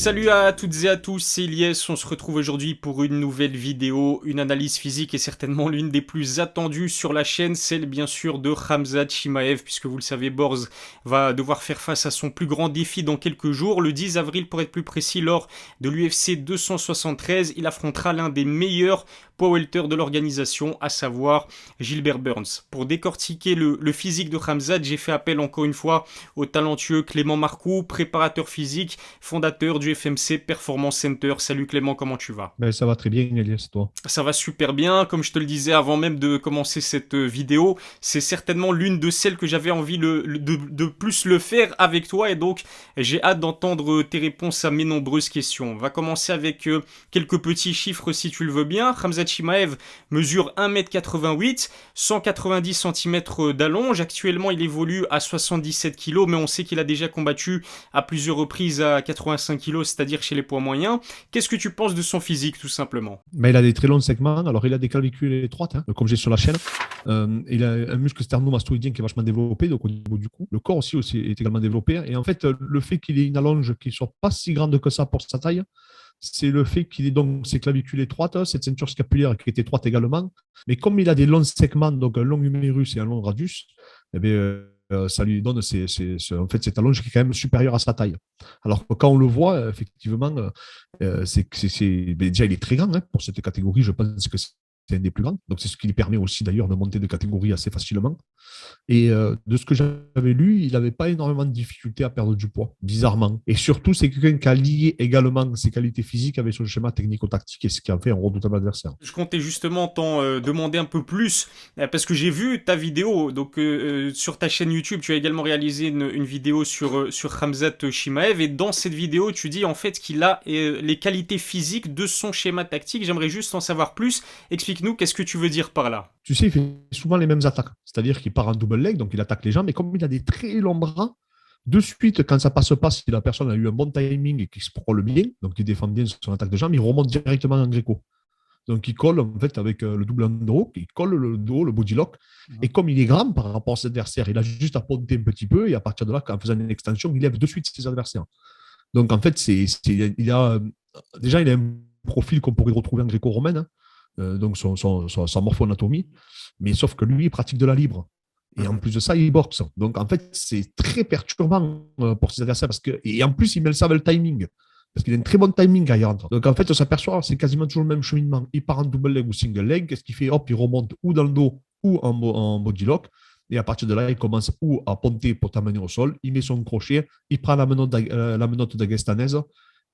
Salut à toutes et à tous, c'est Ilyes, on se retrouve aujourd'hui pour une nouvelle vidéo, une analyse physique et certainement l'une des plus attendues sur la chaîne, celle bien sûr de Khamzat Chimaev, puisque vous le savez, Borz va devoir faire face à son plus grand défi dans quelques jours, le 10 avril pour être plus précis, lors de l'UFC 273, il affrontera l'un des meilleurs poids welter de l'organisation, à savoir Gilbert Burns. Pour décortiquer le physique de Khamzat, j'ai fait appel encore une fois au talentueux Clément Marcoux, préparateur physique, fondateur du FMC Performance Center. Salut Clément, comment tu vas? Ben, ça va très bien, Elias, toi. Ça va super bien, comme je te le disais avant même de commencer cette vidéo, c'est certainement l'une de celles que j'avais envie de plus le faire avec toi et donc j'ai hâte d'entendre tes réponses à mes nombreuses questions. On va commencer avec quelques petits chiffres si tu le veux bien. Khamzat Chimaev mesure 1m88, 190 cm d'allonge. Actuellement, il évolue à 77 kg, mais on sait qu'il a déjà combattu à plusieurs reprises à 85 kg, c'est-à-dire chez les poids moyens. Qu'est-ce que tu penses de son physique, tout simplement? Ben, il a des très longs segments. Alors, il a des clavicules étroites, hein, comme j'ai sur la chaîne. Il a un muscle sternomastoïdien qui est vachement développé, donc au niveau du cou. Le corps aussi est également développé. Et en fait, le fait qu'il ait une allonge qui ne soit pas si grande que ça pour sa taille, c'est le fait qu'il ait donc ses clavicules étroites, cette ceinture scapulaire qui est étroite également. Mais comme il a des longs segments, donc un long humérus et un long radius, eh bien, ça lui donne en fait, cette allonge qui est quand même supérieure à sa taille. Alors que quand on le voit, effectivement, déjà, il est très grand, hein, pour cette catégorie. Je pense que c'est un des plus grands. Donc, c'est ce qui lui permet aussi d'ailleurs de monter de catégorie assez facilement. Et de ce que j'avais lu, il n'avait pas énormément de difficultés à perdre du poids, bizarrement. Et surtout, c'est quelqu'un qui a lié également ses qualités physiques avec son schéma technico-tactique et ce qui a fait un redoutable adversaire. Je comptais justement t'en demander un peu plus, parce que j'ai vu ta vidéo, donc sur ta chaîne YouTube, tu as également réalisé une vidéo sur Khamzat Chimaev, et dans cette vidéo, tu dis en fait qu'il a les qualités physiques de son schéma tactique. J'aimerais juste en savoir plus. Explique-nous, qu'est-ce que tu veux dire par là? Tu sais, il fait souvent les mêmes attaques. C'est-à-dire qu'il part en double leg, donc il attaque les jambes, mais comme il a des très longs bras, de suite, quand ça passe pas, si la personne a eu un bon timing et qu'il se prole bien, donc il défend bien son attaque de jambes, il remonte directement en gréco. Donc, il colle en fait avec le double underhook, il colle le dos, le body lock. Et comme il est grand par rapport à ses adversaires, il a juste à ponter un petit peu et à partir de là, en faisant une extension, il lève de suite ses adversaires. Donc, en fait, déjà, il a un profil qu'on pourrait retrouver en gréco-romaine, hein, donc sa morpho-anatomie, mais sauf que lui, il pratique de la libre. Et en plus de ça, il boxe. Donc, en fait, c'est très perturbant pour ses adversaires. Et en plus, il met ça avec le timing. Parce qu'il a un très bon timing ailleurs. Donc, en fait, on s'aperçoit, c'est quasiment toujours le même cheminement. Il part en double leg ou single leg. Qu'est-ce qu'il fait? Hop, il remonte ou dans le dos ou en body lock. Et à partir de là, il commence ou à ponter pour t'amener au sol. Il met son crochet. Il prend la menotte d'Agestanaise.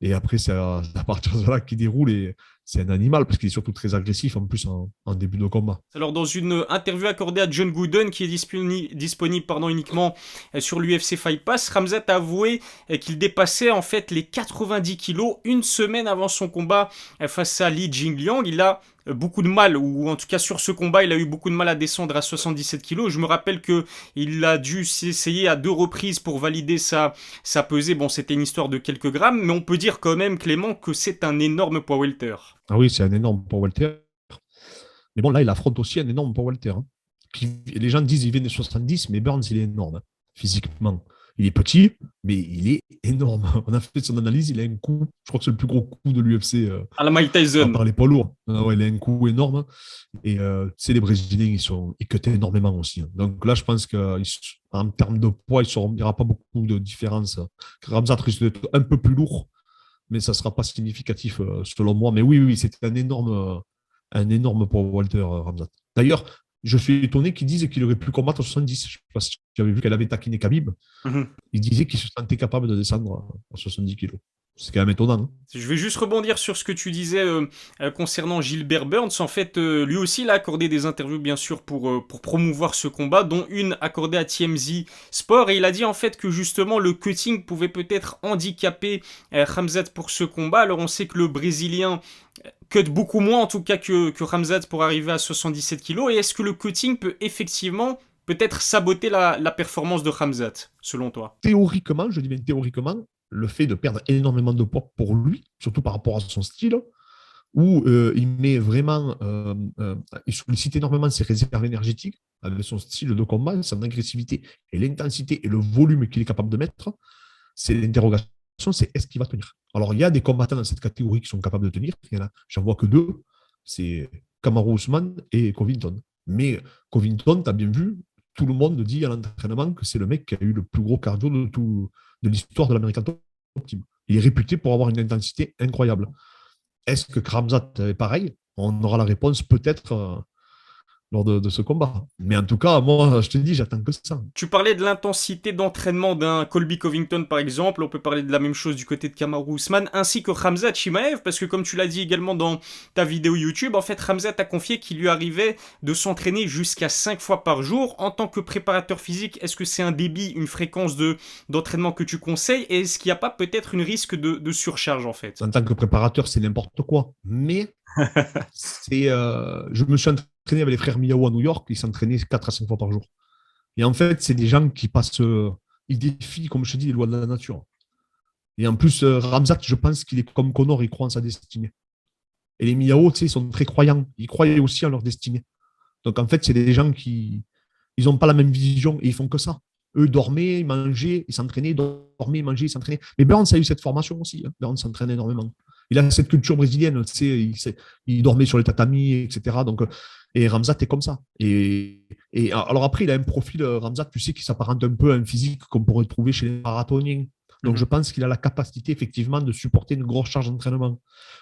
Et après, c'est à partir de là qu'il déroule. Et c'est un animal parce qu'il est surtout très agressif en plus en début de combat. Alors, dans une interview accordée à John Gooden, qui est disponible uniquement sur l'UFC Fight Pass, Khamzat a avoué qu'il dépassait en fait les 90 kilos une semaine avant son combat face à Li Jingliang. Il a beaucoup de mal, ou en tout cas sur ce combat, il a eu beaucoup de mal à descendre à 77 kilos. Je me rappelle que il a dû s'essayer à deux reprises pour valider sa pesée. Bon, c'était une histoire de quelques grammes, mais on peut dire quand même, Clément, que c'est un énorme poids welter. Ah oui, c'est un énorme pour Walter. Mais bon, là, il affronte aussi un énorme pour Walter, hein. Les gens disent qu'il vient des 70, mais Burns, il est énorme, hein, physiquement. Il est petit, mais il est énorme. On a fait son analyse, il a un coup, je crois que c'est le plus gros coup de l'UFC, À la Mike à Tyson. part les poids lourds. Ouais, il a un coup énorme. Et les Brésiliens, ils cutent énormément aussi, hein. Donc là, je pense qu'en termes de poids, il n'y aura pas beaucoup de différence. Ramzat risque d'être un peu plus lourd, mais ça ne sera pas significatif selon moi. Mais oui, oui, c'est un énorme pour Walter Ramzat. D'ailleurs, je suis étonné qu'ils disent qu'il aurait pu combattre à 70. Je sais pas si j'avais vu qu'elle avait taquiné Khabib. Mhm. Il disait qu'il se sentait capable de descendre à 70 kilos. C'est quand même étonnant, hein. Je vais juste rebondir sur ce que tu disais concernant Gilbert Burns. En fait, lui aussi, il a accordé des interviews, bien sûr, pour promouvoir ce combat, dont une accordée à TMZ Sport. Et il a dit, en fait, que justement, le cutting pouvait peut-être handicaper Khamzat pour ce combat. Alors, on sait que le Brésilien cut beaucoup moins, en tout cas, que Khamzat pour arriver à 77 kilos. Et est-ce que le cutting peut effectivement, peut-être saboter la performance de Khamzat, selon toi? Théoriquement, je dis bien théoriquement, le fait de perdre énormément de poids pour lui, surtout par rapport à son style, où il met vraiment, il sollicite énormément ses réserves énergétiques avec son style de combat, son agressivité et l'intensité et le volume qu'il est capable de mettre, c'est l'interrogation c'est est-ce qu'il va tenir. Alors, il y a des combattants dans cette catégorie qui sont capables de tenir. Il y en a, j'en vois que deux. C'est Kamaru Usman et Covington. Mais Covington, tu as bien vu, tout le monde dit à l'entraînement que c'est le mec qui a eu le plus gros cardio de l'histoire de l'American Top Team. Il est réputé pour avoir une intensité incroyable. Est-ce que Khamzat est pareil? On aura la réponse peut-être lors de ce combat. Mais en tout cas, moi, je te dis, j'attends que ça. Tu parlais de l'intensité d'entraînement d'un Colby Covington par exemple, on peut parler de la même chose du côté de Kamaru Usman, ainsi que Khamzat Chimaev, parce que comme tu l'as dit également dans ta vidéo YouTube, en fait Khamzat a confié qu'il lui arrivait de s'entraîner jusqu'à 5 fois par jour. En tant que préparateur physique, est-ce que c'est un débit, une fréquence d'entraînement que tu conseilles, et est-ce qu'il n'y a pas peut-être une risque de surcharge en fait? En tant que préparateur, c'est n'importe quoi. Mais je me suis entraîné avec les frères Miyao à New York, ils s'entraînaient 4 à 5 fois par jour. Et en fait, c'est des gens qui passent, ils défient, comme je te dis, les lois de la nature. Et en plus, Ramzat, je pense qu'il est comme Connor, il croit en sa destinée. Et les Miyao, tu sais, ils sont très croyants. Ils croyaient aussi en leur destinée. Donc en fait, c'est des gens qui ils n'ont pas la même vision et ils font que ça. Eux dormaient, ils mangeaient, ils s'entraînaient, dormaient, ils mangeaient, ils s'entraînaient. Mais Burns a eu cette formation aussi. Hein. Burns s'entraîne énormément. Il a cette culture brésilienne, tu sais, il dormait sur les tatamis, etc. Donc, et Ramzat est comme ça. Et alors après, il a un profil, Ramzat, tu sais, qui s'apparente un peu à un physique qu'on pourrait trouver chez les marathoniens. Donc, je pense qu'il a la capacité, effectivement, de supporter une grosse charge d'entraînement.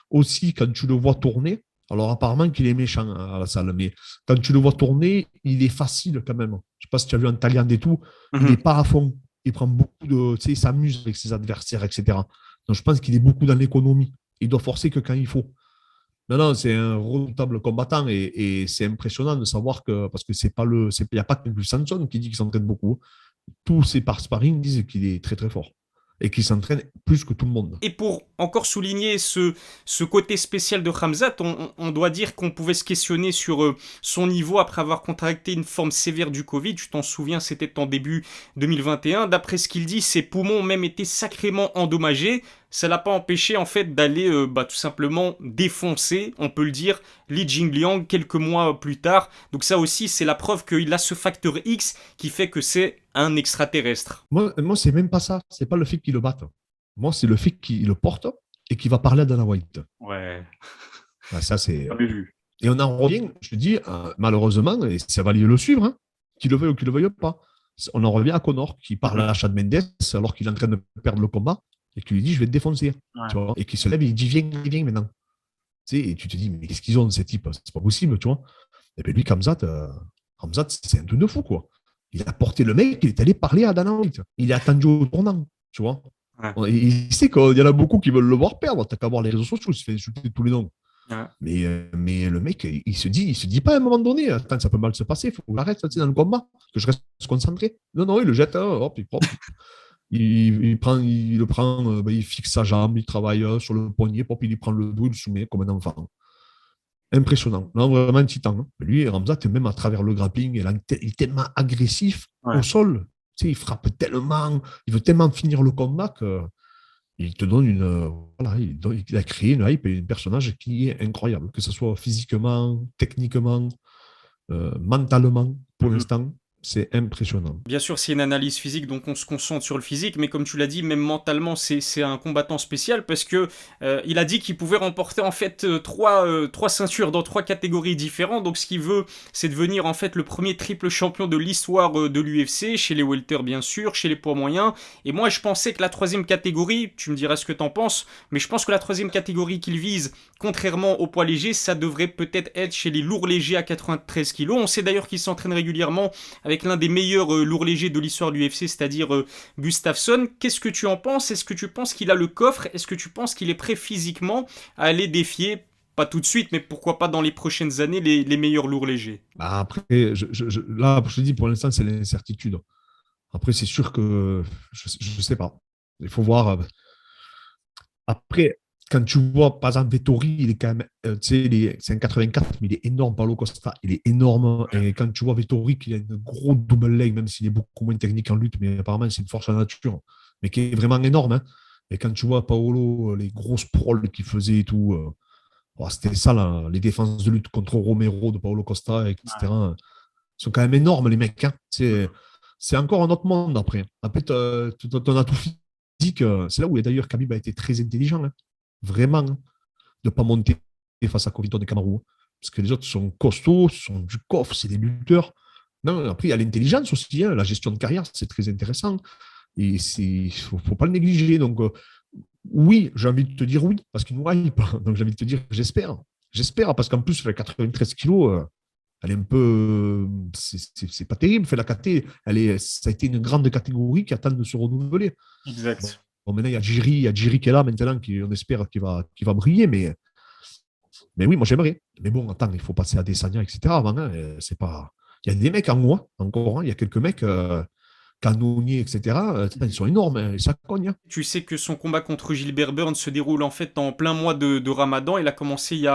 Aussi, quand tu le vois tourner, alors apparemment qu'il est méchant à la salle, mais quand tu le vois tourner, il est facile quand même. Je ne sais pas si tu as vu un Talian et tout, il n'est pas à fond. Il prend beaucoup de. Tu sais, il s'amuse avec ses adversaires, etc. Donc, je pense qu'il est beaucoup dans l'économie. Il doit forcer que quand il faut. Non, non, c'est un redoutable combattant et c'est impressionnant de savoir que, parce que c'est pas le, il n'y a pas que Gus Sanson qui dit qu'il s'entraîne beaucoup. Tous ses par sparring disent qu'il est très très fort et qu'il s'entraîne plus que tout le monde. Et pour encore souligner ce côté spécial de Khamzat, on doit dire qu'on pouvait se questionner sur son niveau après avoir contracté une forme sévère du Covid. Tu t'en souviens, c'était en début 2021. D'après ce qu'il dit, ses poumons ont même été sacrément endommagés. Ça l'a pas empêché en fait d'aller tout simplement défoncer, on peut le dire, Li Jingliang quelques mois plus tard. Donc ça aussi, c'est la preuve qu'il a ce facteur X qui fait que c'est un extraterrestre. Moi c'est même pas ça. C'est pas le fait qu'il le batte. Moi, c'est le fait qu'il le porte et qu'il va parler à Dana White. Ouais. Ah, ça, c'est. J'avais vu. Et on en revient, je te dis, malheureusement, et ça va le suivre, hein, qu'il le veuille ou qu'il le veuille pas. On en revient à Connor qui parle à Chad Mendes alors qu'il est en train de perdre le combat et qui lui dit je vais te défoncer. Ouais. Tu vois, et qui se lève et il dit viens maintenant. Tu sais, et tu te dis mais qu'est-ce qu'ils ont ces types? C'est pas possible, tu vois. Et bien lui, Khamzat, c'est un truc de fou, quoi. Il a porté le mec, il est allé parler à Dana White. Il est attendu au tournant, tu vois. Ouais. Il sait qu'il y en a beaucoup qui veulent le voir perdre. T'as qu'à voir les réseaux sociaux, il se fait insulter tous les noms. Ouais. Mais le mec, il se dit pas à un moment donné, attends, ça peut mal se passer, il faut que j'arrête dans le combat, que je reste concentré. Non, non, il le jette, hein, hop, il prend, il le prend, il fixe sa jambe, il travaille sur le poignet, pop, il prend le dos, il le soumet comme un enfant. Impressionnant. Non, vraiment un titan. Hein. Lui, Ramzat, même à travers le grappling, il est tellement agressif au sol. Tu sais, il frappe tellement, il veut tellement finir le combat que il te donne une. Voilà, il a créé une hype et un personnage qui est incroyable, que ce soit physiquement, techniquement, mentalement, pour l'instant. C'est impressionnant. Bien sûr, c'est une analyse physique, donc on se concentre sur le physique, mais comme tu l'as dit, même mentalement, c'est un combattant spécial parce que il a dit qu'il pouvait remporter en fait trois ceintures dans 3 catégories différentes. Donc ce qu'il veut, c'est devenir en fait le premier triple champion de l'histoire de l'UFC, chez les welter bien sûr, chez les poids moyens. Et moi, je pensais que la 3e catégorie, tu me diras ce que t'en penses, mais je pense que la 3e catégorie qu'il vise, contrairement aux poids légers, ça devrait peut-être être chez les lourds légers à 93 kilos. On sait d'ailleurs qu'il s'entraîne régulièrement avec l'un des meilleurs lourds légers de l'histoire de l'UFC, c'est-à-dire Gustafsson. Qu'est-ce que tu en penses? Est-ce que tu penses qu'il a le coffre? Est-ce que tu penses qu'il est prêt physiquement à aller défier, pas tout de suite, mais pourquoi pas dans les prochaines années, les meilleurs lourds légers? Après, là, je te dis, pour l'instant, c'est l'incertitude. Après, c'est sûr que je ne sais pas. Il faut voir. Après, quand tu vois, par exemple, Vettori, il est quand même, tu sais, c'est un 84, mais il est énorme. Paulo Costa, il est énorme. Et quand tu vois Vettori, qui a une gros double leg, même s'il est beaucoup moins technique en lutte, mais apparemment, c'est une force en nature, mais qui est vraiment énorme. Hein. Et quand tu vois Paolo, les grosses proles qu'il faisait et tout, c'était ça, là, les défenses de lutte contre Romero de Paulo Costa, etc. Ils sont quand même énormes, les mecs. Hein. C'est encore un autre monde après. Après, tu en as tout physique, c'est là où d'ailleurs Khabib a été très intelligent, hein. Vraiment, hein, de ne pas monter face à Covington et Kamaru, hein. Parce que les autres sont costauds, sont du coffre, c'est des lutteurs. Non, après, il y a l'intelligence aussi, hein, la gestion de carrière, c'est très intéressant. Et il ne faut pas le négliger. Donc, oui, j'ai envie de te dire oui, parce qu'il nous hype. Donc, j'ai envie de te dire j'espère. J'espère, parce qu'en plus, la 93 kilos, elle est un peu. C'est pas terrible. Fait la KT, ça a été une grande catégorie qui attend de se renouveler. Bon, Exact. maintenant, il y a Jiri qui est là maintenant, on espère qu'il va briller, mais oui, moi j'aimerais. Mais bon, attends, il faut passer à Adesanya, etc. avant, hein, c'est pas. Il y a des mecs en moi, encore, hein, il y a quelques mecs, canonniers, etc. Ils sont énormes, hein, et ça cogne, hein. Tu sais que son combat contre Gilbert Burns se déroule en fait en plein mois de Ramadan. Il a commencé il y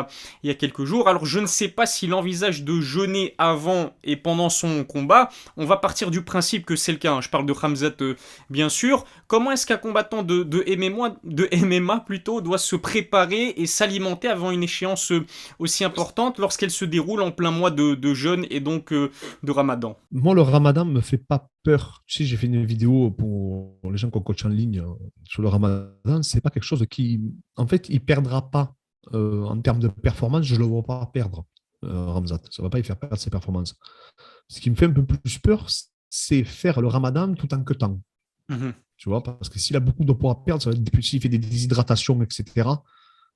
a quelques jours. Alors je ne sais pas s'il envisage de jeûner avant et pendant son combat. On va partir du principe que c'est le cas, hein. Je parle de Khamzat bien sûr. Comment est-ce qu'un combattant de MMA plutôt, doit se préparer et s'alimenter avant une échéance aussi importante lorsqu'elle se déroule en plein mois de jeûne et donc de Ramadan? Moi, le ramadan me fait pas peur. Tu sais, j'ai fait une vidéo pour les gens qu'on coach en ligne sur le ramadan. C'est pas quelque chose qui. En fait, il perdra pas en termes de performance. Je ne le vois pas perdre, Ramzat. Ça ne va pas y faire perdre ses performances. Ce qui me fait un peu plus peur, c'est faire le ramadan tout en queutant. Mhm. Tu vois, parce que s'il a beaucoup de poids à perdre, ça va être, s'il fait des déshydratations, etc.,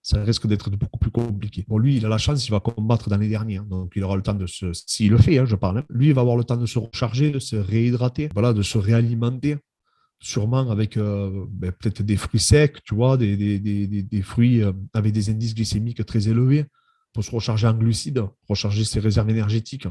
ça risque d'être beaucoup plus compliqué. Bon, lui, il a la chance, il va combattre dans les derniers, hein, donc il aura le temps de se. S'il le fait, hein, je parle, hein, lui, il va avoir le temps de se recharger, de se réhydrater, voilà, de se réalimenter, sûrement avec peut-être des fruits secs, tu vois, des fruits avec des indices glycémiques très élevés pour se recharger en glucides, recharger ses réserves énergétiques.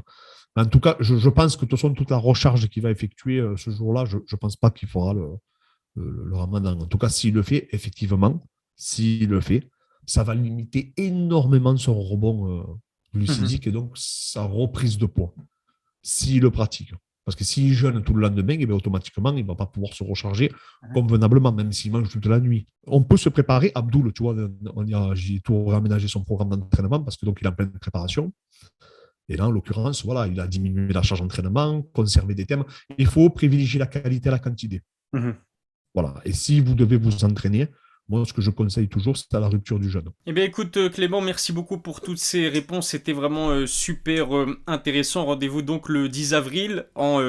En tout cas, je pense que de toute façon, toute la recharge qu'il va effectuer ce jour-là, je ne pense pas qu'il fera le ramadan. En tout cas, s'il le fait, effectivement, s'il le fait, ça va limiter énormément son rebond Mhm. glucidique et donc sa reprise de poids, s'il le pratique. Parce que s'il jeûne tout le lendemain, eh bien, automatiquement, il ne va pas pouvoir se recharger convenablement, même s'il mange toute la nuit. On peut se préparer, Abdoul, tu vois, j'ai tout réaménagé son programme d'entraînement parce que donc il est en pleine préparation. Et là, en l'occurrence, voilà, il a diminué la charge d'entraînement, conservé des thèmes. Il faut privilégier la qualité à la quantité. Mhm. Voilà. Et si vous devez vous entraîner, moi, ce que je conseille toujours, c'est à la rupture du jeûne. Eh bien écoute Clément, merci beaucoup pour toutes ces réponses, c'était vraiment super intéressant. Rendez-vous donc le 10 avril en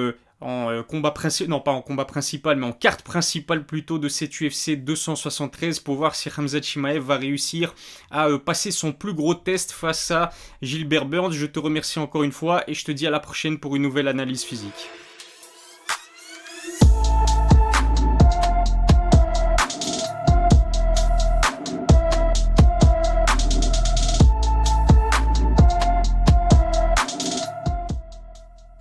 combat principal, non pas en combat principal, mais en carte principale plutôt de cette UFC 273 pour voir si Khamzat Chimaev va réussir à passer son plus gros test face à Gilbert Burns. Je te remercie encore une fois et je te dis à la prochaine pour une nouvelle analyse physique.